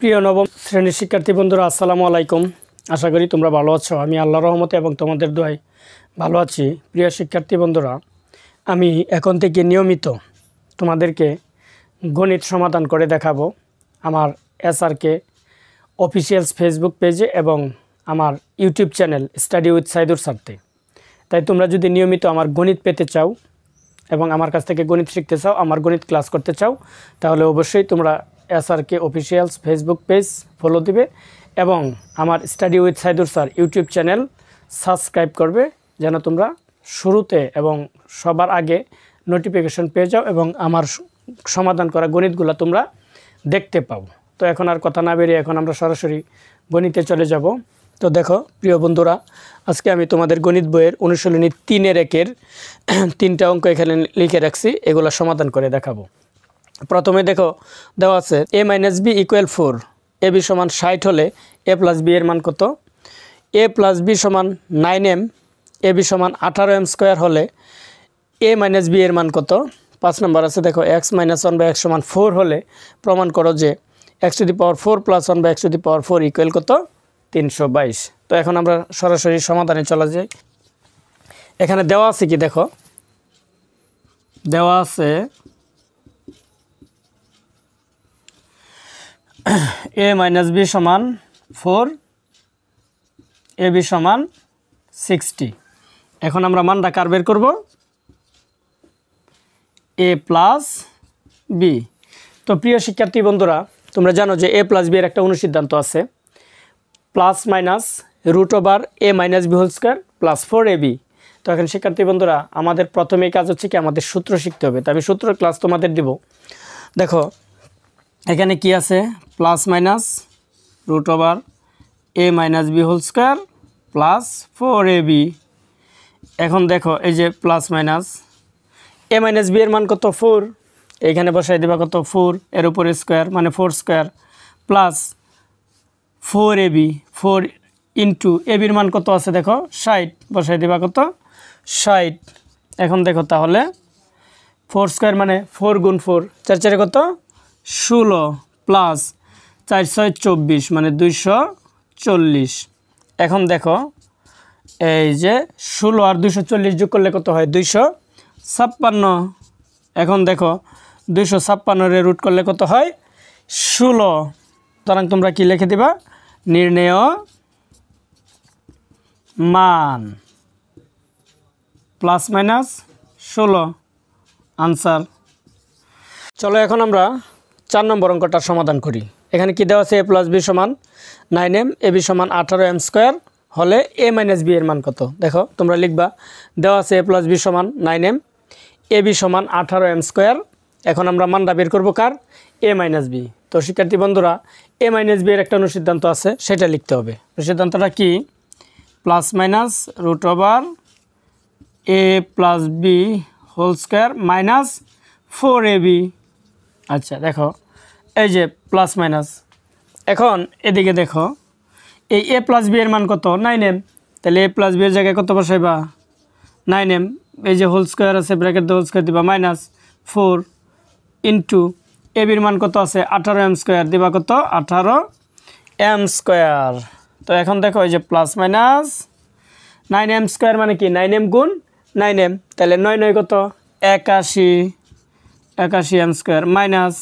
প্রিয় নবম শ্রেণীর শিক্ষার্থী বন্ধুরা আসসালামু আলাইকুম। আশা করি তোমরা ভালো আছো। আমি আল্লাহর রহমতে এবং তোমাদের দোয়ায় ভালো আছি। প্রিয় শিক্ষার্থী বন্ধুরা, আমি এখন থেকে নিয়মিত তোমাদেরকে গণিত সমাধান করে দেখাবো আমার SRK অফিসিয়াল ফেসবুক পেজে এবং আমার YouTube channel study with Saidur স্যারতে। তাই তোমরা যদি নিয়মিত আমার গণিত পেতে চাও এবং আমার কাছ থেকে গণিত শিখতে চাও, আমার গণিত ক্লাস করতে চাও, তাহলে অবশ্যই তোমরা SRK official Facebook page follow দিবে এবং আমার study with Saidur sir YouTube channel subscribe করবে, যেন তোমরা শুরুতে এবং সবার আগে নোটিফিকেশন পেয়ে যাও এবং আমার সমাধান করা গণিতগুলো তোমরা দেখতে পাও। তো এখন আর কথা না বেরিয়ে এখন আমরা সরাসরি গণিতে চলে যাব। তো দেখো প্রিয় বন্ধুরা, আজকে আমি তোমাদের গণিত বইয়ের অনুশীলনী 3-1 3টা অঙ্ক এখানে লিখে রাখছি, এগুলো সমাধান করে দেখাবো। প্রথমে দেখো দেওয়া আছে a - b = 4, ab = 60 হলে a + b এর মান কত? a + b = 9m, ab = 18m² হলে a - b এর মান কত? 5 নম্বর আছে দেখো x - 1/x = 4 হলে প্রমাণ করো যে x⁴ + 1/x⁴ = কত? 322। তো এখন আমরা সরাসরি সমাধানে চলে যাই। এখানে দেওয়া আছে কি দেখো, দেওয়া আছে a - b = 4, ab = 60। এখন আমরা মানটা কার বের করব? a + b। তো প্রিয় শিক্ষার্থী বন্ধুরা, তোমরা জানো যে a + b এর একটা অনুসিদ্ধান্ত আছে, +√a - b² + 4ab। তো এখন শিক্ষার্থী বন্ধুরা, আমাদের প্রথমেই কাজ হচ্ছে কি, আমাদের সূত্র শিখতে হবে। তো আমি সূত্র ক্লাস তোমাদের দিব। দেখো এখানে কি আছে, +√a - b² + 4ab। এখন দেখো এই যে প্লাস মাইনাস a - b এর মান কত? 4, এইখানে বসাই দেবা কত? 4 এর উপরে স্কোয়ার মানে 4² প্লাস 4ab, 4 ইন্টু ab এর মান কত আছে দেখো 60, বসাই দেবা কত? 60। এখন দেখো তাহলে 4² মানে 4 × 4, 4 4 কত? 16 প্লাস 4 6 24 মানে 240। এখন দেখো এই যে 16 আর 240 যোগ করলে কত হয়? 256। এখন দেখো 256 এর রুট করলে কত হয়? 16। সুতরাং তোমরা কি লিখে দিবা? নির্ণেয় মান +-16 আনসার। চলো এখন আমরা 4 নম্বর অঙ্কটা সমাধান করি। এখানে কি দেওয়া আছে? a + b = 9m, ab = 18m² হলে a - b এর মান কত? দেখো তোমরা লিখবা, দেওয়া আছে a + b = 9m, ab = 18m²। এখন আমরা মানটা বের করবো কার? a - b। তো শিক্ষার্থী বন্ধুরা, a - b এর একটা অনুসিদ্ধান্ত আছে, সেটা লিখতে হবে। অনুসিদ্ধান্তটা কি? +√a + b² - 4ab। আচ্ছা দেখো এই যে প্লাস মাইনাস। এখন এদিকে দেখো এই a + b এর মান কত? 9m। তাহলে a + b এর জায়গায় কত বসাইবা? 9m। এই যে হোল স্কোয়ার আছে, ব্র্যাকেট দিয়ে হোল স্কোয়ার দিবা -4 ইন্টু ab এর মান কত আছে? 18m² দিবা কত? 18m²। তো এখন দেখো এই যে প্লাস মাইনাস 9m² মানে কি? 9m গুণ 9m, তাহলে 9 9 কত? 81m² মাইনাস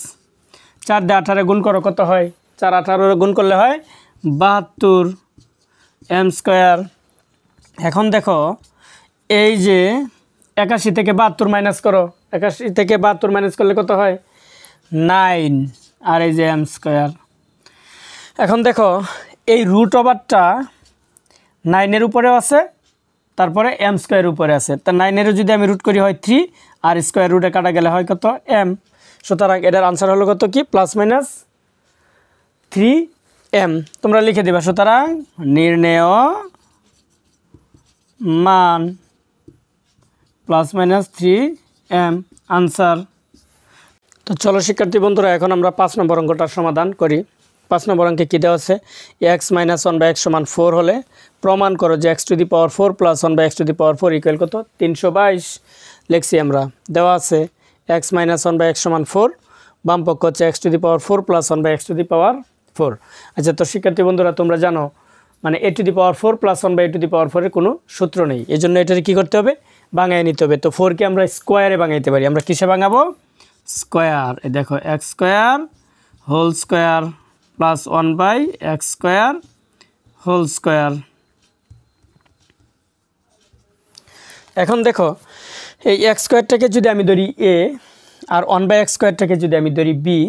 4 দিয়ে 18 গুণ করো, কত হয়? 4 18 গুণ করলে হয় 72m²। এখন দেখো এই যে 81 থেকে 72 মাইনাস করো, 81 থেকে 72 মাইনাস করলে কত হয়? 9 আর এই যে m²। এখন দেখো এই √টা 9 এর উপরেও আছে, তারপরে m² উপরে আছে। তা 9 এরও যদি আমি রুট করি হয় 3, আর স্কোয়ার রুটে কাটা গেলে হয় কত? m। সুতরাং এটার আনসার হলো কত? কি? +-3m। তোমরা লিখে দিবা। সুতরাং নির্ণেয় মান +-3m আনসার। তো চলো শিক্ষার্থী বন্ধুরা, এখন আমরা 5 নম্বর অঙ্কটার সমাধান করি। 5 নম্বর অঙ্কে কী দেওয়া আছে? x - 1/x = 4 হলে প্রমাণ করো যে x⁴ + 1/x⁴ = কত? 322 লিখছি আমরা। দেওয়া আছে x - 1/x = 4, বাম পক্ষ হচ্ছে x⁴ + 1/x⁴ 4। আচ্ছা, তো শিক্ষার্থী বন্ধুরা তোমরা জানো মানে a to the power 4 plus 1 by a to the power 4 এর কোনো সূত্র নেই, এই জন্য এটার কী করতে হবে, ভাঙায় নিতে হবে। তো 4কে আমরা স্কোয়ারে ভাঙাইতে পারি, আমরা কিসে ভাঙাবো, স্কোয়ার। এই দেখো x square whole square plus 1 by x square whole square. এখন দেখো এই এক্স স্কোয়ারটাকে যদি আমি ধরি এ আর 1 বাই এক্স স্কোয়ারটাকে যদি আমি ধরি বি,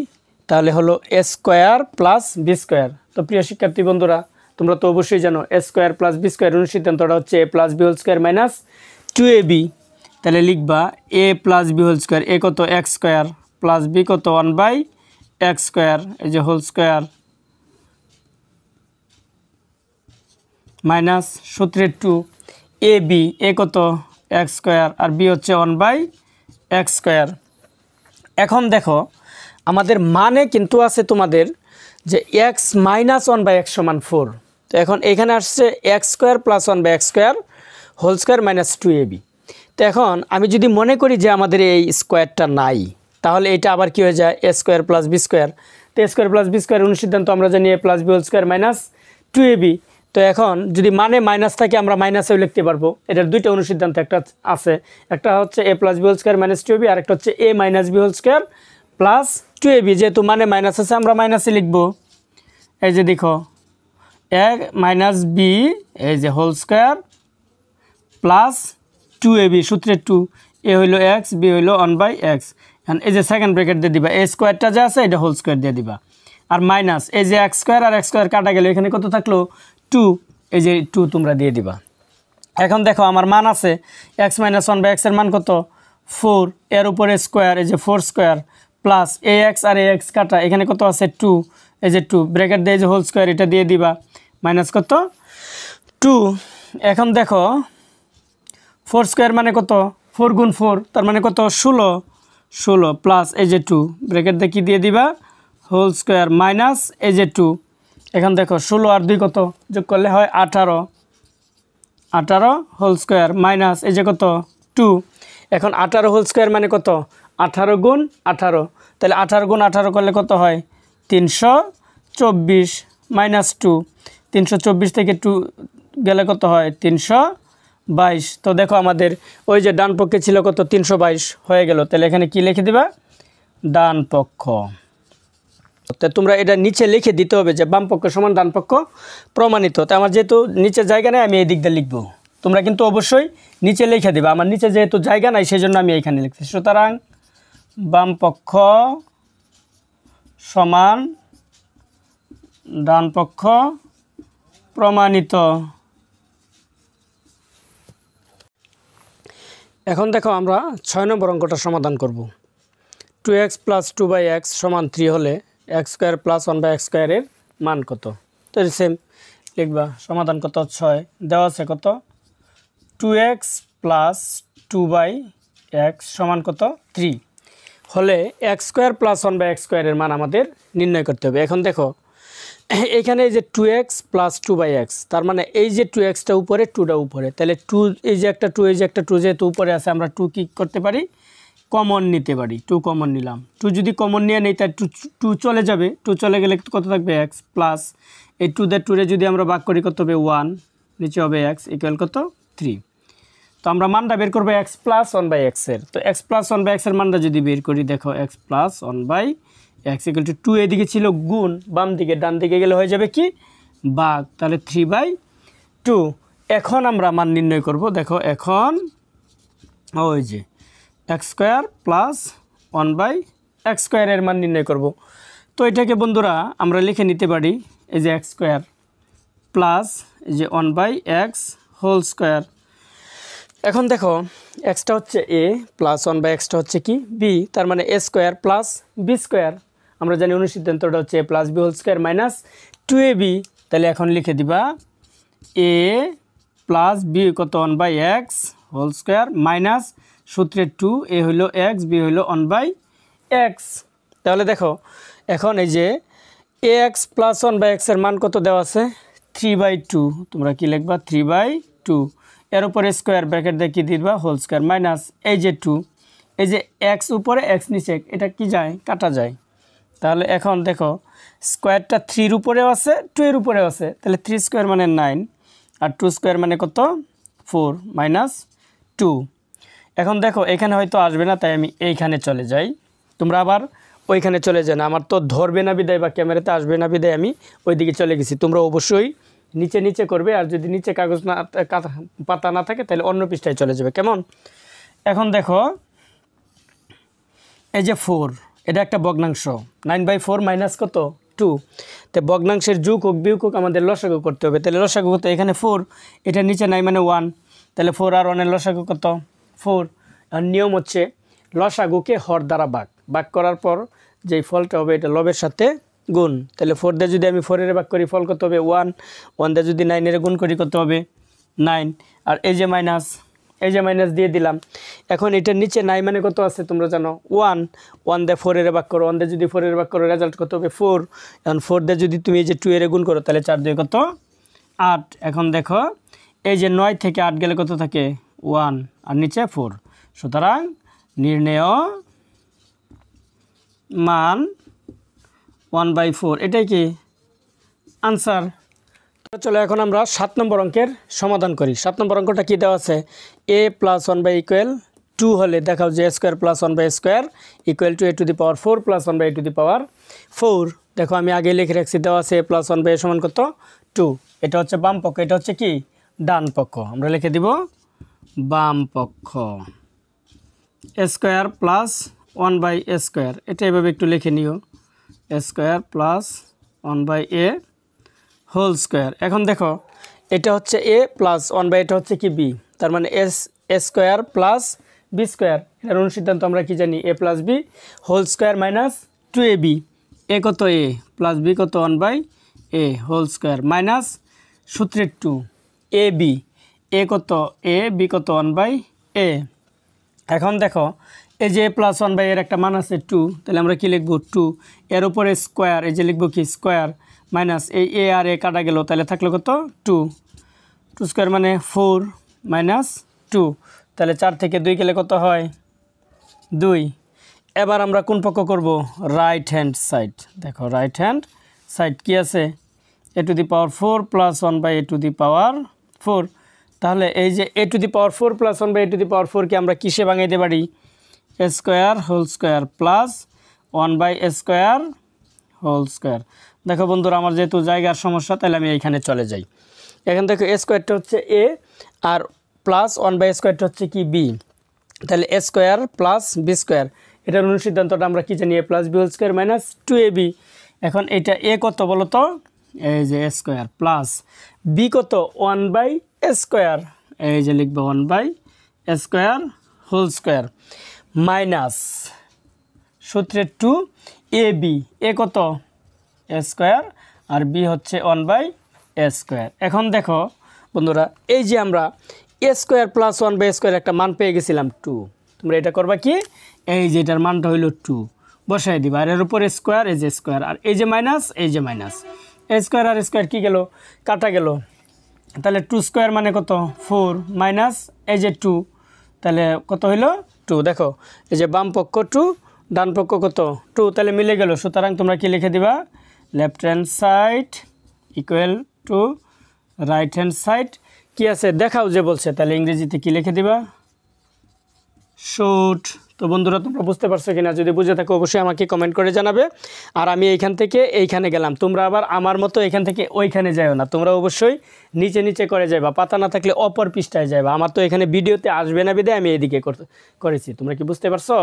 তাহলে হলো A square plus B square. তো প্রিয় শিক্ষার্থী বন্ধুরা তোমরা তো অবশ্যই জানো A square plus B square অনুসিদ্ধান্তটা হচ্ছে A plus B whole square minus 2ab। তাহলে লিখবা A plus B whole square, এ কত এক্স স্কোয়ার প্লাস বি কত 1 বাই এক্স স্কোয়ার, এই যে হোল স্কোয়ার মাইনাস সূত্রের 2 এ বি, এ কত এক্স স্কোয়ার আর বি হচ্ছে 1 বাই এক্স স্কোয়ার। এখন দেখো আমাদের মানে কিন্তু আছে তোমাদের যে এক্স মাইনাস 1 বাই এক্স সমান 4। তো এখন এখানে আসছে x square plus 1 by x square whole square minus 2ab। তো এখন আমি যদি মনে করি যে আমাদের এই স্কোয়ারটা নাই, তাহলে এটা আবার কী হয়ে যায় A square plus B square. তো A square plus B square অনুসিদ্ধান্ত আমরা জানি A plus B whole square minus 2ab। তো এখন যদি মানে মাইনাস থাকে আমরা মাইনাসেও লিখতে পারবো। এটার দুইটা অনুসিদ্ধান্ত একটা আছে, একটা হচ্ছে A plus B whole square minus 2ab আর একটা হচ্ছে A minus B whole square plus 2ab। যেহেতু মানে মাইনাস আছে আমরা মাইনাসে লিখবো। এই যে দেখো এ মাইনাস বি এই যে হোল স্কোয়ার প্লাস 2ab, সূত্রের 2, এ হইলো এক্স বি হইলো 1 বাই এক্স। এখন এই যে সেকেন্ড ব্র্যাকেট দিয়ে দিবা, এ স্কোয়ারটা যা আছে এটা হোল স্কোয়ার দিয়ে দিবা, আর মাইনাস এই যে এক্স স্কোয়ার আর এক্স স্কোয়ার কাটা গেল, এখানে কত থাকলো 2, এই যে 2 তোমরা দিয়ে দিবা। এখন দেখো আমার মান আছে এক্স মাইনাস 1 বাই এক্সের মান কত 4, এর উপরে স্কোয়ার এই যে 4 স্কোয়ার প্লাস এ এক্স আর এ এক্স কাটা, এখানে কত আছে 2, এই যে 2 ব্র্যাকেট দিয়ে যে হোল স্কোয়ার এটা দিয়ে দিবা মাইনাস কত 2। এখন দেখো 4 স্কোয়ার মানে কত 4 গুণ 4 তার মানে কত 16 প্লাস এই যে 2 ব্র্যাকেট দিয়ে কী দিয়ে দিবা হোল স্কোয়ার মাইনাস এই যে 2। এখন দেখো 16 আর 2 কত যোগ করলে হয় 18 হোল স্কোয়ার মাইনাস এই যে কত 2। এখন 18 হোল স্কোয়ার মানে কত 18 গুণ 18, তাহলে 18 গুণ 18 করলে কত হয় 324 মাইনাস 2, 324 থেকে 2 গেলে কত হয় 322। তো দেখো আমাদের ওই যে ডান পক্ষে ছিল কত 322 হয়ে গেল। তাহলে এখানে কি লিখে দিবা ডান পক্ষ। তো তোমরা এটা নিচে লিখে দিতে হবে যে বাম পক্ষ সমান ডান পক্ষ প্রমাণিত। তো আমার যেহেতু নিচে জায়গা নেই আমি এই দিক দিয়ে লিখবো, তোমরা কিন্তু অবশ্যই নিচে লিখে দিবা। আমার নিচে যেহেতু জায়গা নাই সেই জন্য আমি এইখানে লিখছি। সুতরাং বাম পক্ষ সমান ডান পক্ষ প্রমাণিত। এখন দেখো আমরা 6 নম্বর অঙ্কটা সমাধান করব। 2x প্লাস 2 বাই এক্স সমান 3 হলে x square plus 1 by x স্কোয়ারের মান কত। তো সেম লিখবা সমাধান কত 6 দেওয়া আছে কত 2x প্লাস 2 বাই এক্স সমান কত 3 হলে x square plus 1 by x স্কোয়ারের মান আমাদের নির্ণয় করতে হবে। এখন দেখো এখানে এই যে 2x প্লাস 2 বাই এক্স, তার মানে এই যে 2xটা উপরে 2টা উপরে, তাহলে 2 এই যে একটা 2 এই যে একটা 2 যেহেতু উপরে আছে আমরা 2 কি করতে পারি কমন নিতে পারি। 2 কমন নিলাম, 2 যদি কমন নিয়ে নেই তাই 2 চলে যাবে, 2 চলে গেলে কত থাকবে x প্লাস এই 2 দিয়ে 2 যদি আমরা ভাগ করি কত হবে 1, নিচে হবে x ইকুয়াল কত 3। তো আমরা মানটা বের করবো x প্লাস 1 বাই এক্সের। তো x প্লাস 1 বাই এক্সের মানটা যদি বের করি দেখো x plus 1 by x equal to 2 এদিকে ছিল গুণ, বাম দিকে ডান দিকে গেলে হয়ে যাবে কি ভাগ, তাহলে 3/2। এখন আমরা মান নির্ণয় করব। দেখো এখন ওই যে x square plus 1 by x স্কোয়ারের মান নির্ণয় করব। তো এটাকে বন্ধুরা আমরা লিখে নিতে পারি এই যে এক্স স্কোয়ার প্লাস এই যে 1 বাই এক্স হোল স্কোয়ার। এখন দেখো এক্সটা হচ্ছে এ প্লাস 1 বাই এক্সটা হচ্ছে কি বি, তার মানে A square plus B square. আমরা জানি অনুসিদ্ধান্তটা হচ্ছে A plus B whole square minus 2ab। তাহলে এখন লিখে দিবা এ প্লাস বি কত 1 by x whole square minus সূত্রের 2, এ হইল এক্স বি হইল 1 বাই এক্স। তাহলে দেখো এখন এই যে এ এক্স প্লাস 1 বাই এক্সের মান কত দেওয়া আছে 3/2, তোমরা কি লিখবা 3/2, এর উপরে স্কোয়ার ব্র্যাকেট দিয়ে কি দিবা হোল স্কোয়ার মাইনাস এই যে 2, এই যে এক্স উপরে এক্স নিচে এটা কি যায় কাটা যায়। তাহলে এখন দেখো স্কোয়ারটা 3-র উপরেও আছে 2-এর উপরেও আছে, তাহলে 3 স্কোয়ার মানে 9 আর 2 স্কোয়ার মানে কত 4 মাইনাস 2। এখন দেখো এখানে হয়তো আসবে না, তাই আমি এইখানে চলে যাই, তোমরা আবার ওইখানে চলে যান। আমার তো ধরবে না বিদায় বা ক্যামেরাতে আসবে না বিদায় আমি ওইদিকে চলে গেছি। তোমরা অবশ্যই নিচে নিচে করবে, আর যদি নিচে কাগজ না পাতা না থাকে তাহলে অন্য পৃষ্ঠায় চলে যাবে, কেমন? এখন দেখো এই যে 4, এটা একটা ভগ্নাংশ, 9/4 মাইনাস কত 2। তো ভগ্নাংশের যোগ হোক বিয়োগ হোক আমাদের লসাগু করতে হবে, তাহলে লসাগু কত? এখানে 4, এটা নিচে নাই মানে 1, তাহলে 4 আর 1-এর লসাগু কত 4। আর নিয়ম হচ্ছে লসাগুকে হর দ্বারা ভাগ করার পর যেই ফলটা হবে এটা লবের সাথে গুণ, তাহলে 4 দিয়ে যদি আমি 4-এর ভাগ করি ফল কত হবে 1, 1 দিয়ে যদি 9-এর গুণ করি কত হবে 9। আর এই যে মাইনাস দিয়ে দিলাম। এখন এটার নিচে নাই মানে কত আছে তোমরা জানো 1 দিয়ে 4-এর ভাগ করো, 1 দিয়ে যদি 4-এর ভাগ করো রেজাল্ট কত হবে 4। এখন 4 দিয়ে যদি তুমি এই যে 2-এর গুণ করো তাহলে 4 দিয়ে কত 8। এখন দেখো এই যে 9 থেকে 8 গেলে কত থাকে 1 আর নিচে 4, সুতরাং নির্ণেয় মান 1/4, এটাই কি আনসার। চলো এখন আমরা 7 নম্বর অঙ্কের সমাধান করি। 7 নম্বর অঙ্কটা কি দেওয়া আছে? a + 1/2 হলে দেখাও যে a² + 1/2 = a to the power 4 + 1/4। দেখো আমি আগে লিখে রাখছি, দেওয়া আছে a + 1/a সমান কত 2। এটা হচ্ছে বাম পক্ষ, এটা হচ্ছে কি ডান পক্ষ। আমরা লিখে দিব বাম পক্ষ a² + 1/a², এটা এভাবে একটু লিখে নিও a² + 1/a²। এখন দেখো এটা হচ্ছে a + 1/, এটা হচ্ছে কি b, তার মানে a² + b²। এর অনুসিদ্ধান্ত আমরা কি জানি? a + b² - 2ab। a কত a + b কত 1/a² মাইনাস সূত্রের 2 ab, a কত a, b কত 1/a। এখন দেখো এই যে a + 1/a এর একটা মান আছে 2, তাহলে আমরা কি লিখব 2, এর উপরে স্কোয়ার, এই যে লিখব কি স্কোয়ার, মাইনাস এই a আর a কাটা গেল, তাহলে থাকলো কত 2 স্কোয়ার মানে 4 মাইনাস 2, তাহলে 4 থেকে 2 গেলে কত হয় 2। এবার আমরা কোন পক্ষ করব? Right hand side. দেখো রাইট হ্যান্ড সাইড কি আছে? a to the power 4 + 1/a²। তাহলে এই যে a to the power 4 + 1/a² কে আমরা কিসে ভাঙাইতে পারি? a² + 1/a²। দেখো বন্ধুরা আমার যেহেতু জায়গার সমস্যা, তাহলে আমি এইখানে চলে যাই। এখান থেকে a² হচ্ছে a আর প্লাস 1/a² হচ্ছে কি b, তাহলে a² + b²। এটার অনুসিদ্ধান্তটা আমরা কি জানি? a + b² - 2ab। এখন এটা a কত বলো তো? এই যে a² প্লাস b কত 1/a², এই যে লিখবো 1/a² মাইনাস সূত্রের 2ab, a কত a² আর b হচ্ছে 1/a²। এখন দেখো বন্ধুরা এই যে আমরা a² + 1/a² একটা মান পেয়ে গেছিলাম 2, তোমরা এটা করবা কি? এই যে এটার মানটা হইল 2 বসাই দিবা, আর এর উপরে স্কোয়ার, এই যে স্কোয়ার, আর এই যে মাইনাস, এই যে মাইনাস, স্কোয়ার আর স্কোয়ার কি গেল কাটা গেল, তাহলে 2² মানে কত 4 মাইনাস এই যে 2, তাহলে কত হইল 2। দেখো এই যে বাম পক্ষ 2 ডান পক্ষ কত 2, তাহলে মিলে গেল। সুতরাং তোমরা কি লিখে দিবা? Left hand side = right hand side. কি আছে দেখাও যে বলছে, তাহলে ইংরেজিতে কি লিখে দিবা? শুট। তো বন্ধুরা তোমরা বুঝতে পারছো কিনা? যদি বুঝে থাকো অবশ্যই আমাকে কমেন্ট করে জানাবে। আর আমি এইখান থেকে এইখানে গেলাম, তোমরা আবার আমার মতো এখান থেকে ওইখানে যাও না, তোমরা অবশ্যই নিচে নিচে করে যাইবা, পাতা না থাকলে অপর পৃষ্ঠায় যাইবা। আমার তো এখানে ভিডিওতে আসবে না বিধায় আমি এইদিকে করেছি। তোমরা কি বুঝতে পারছো?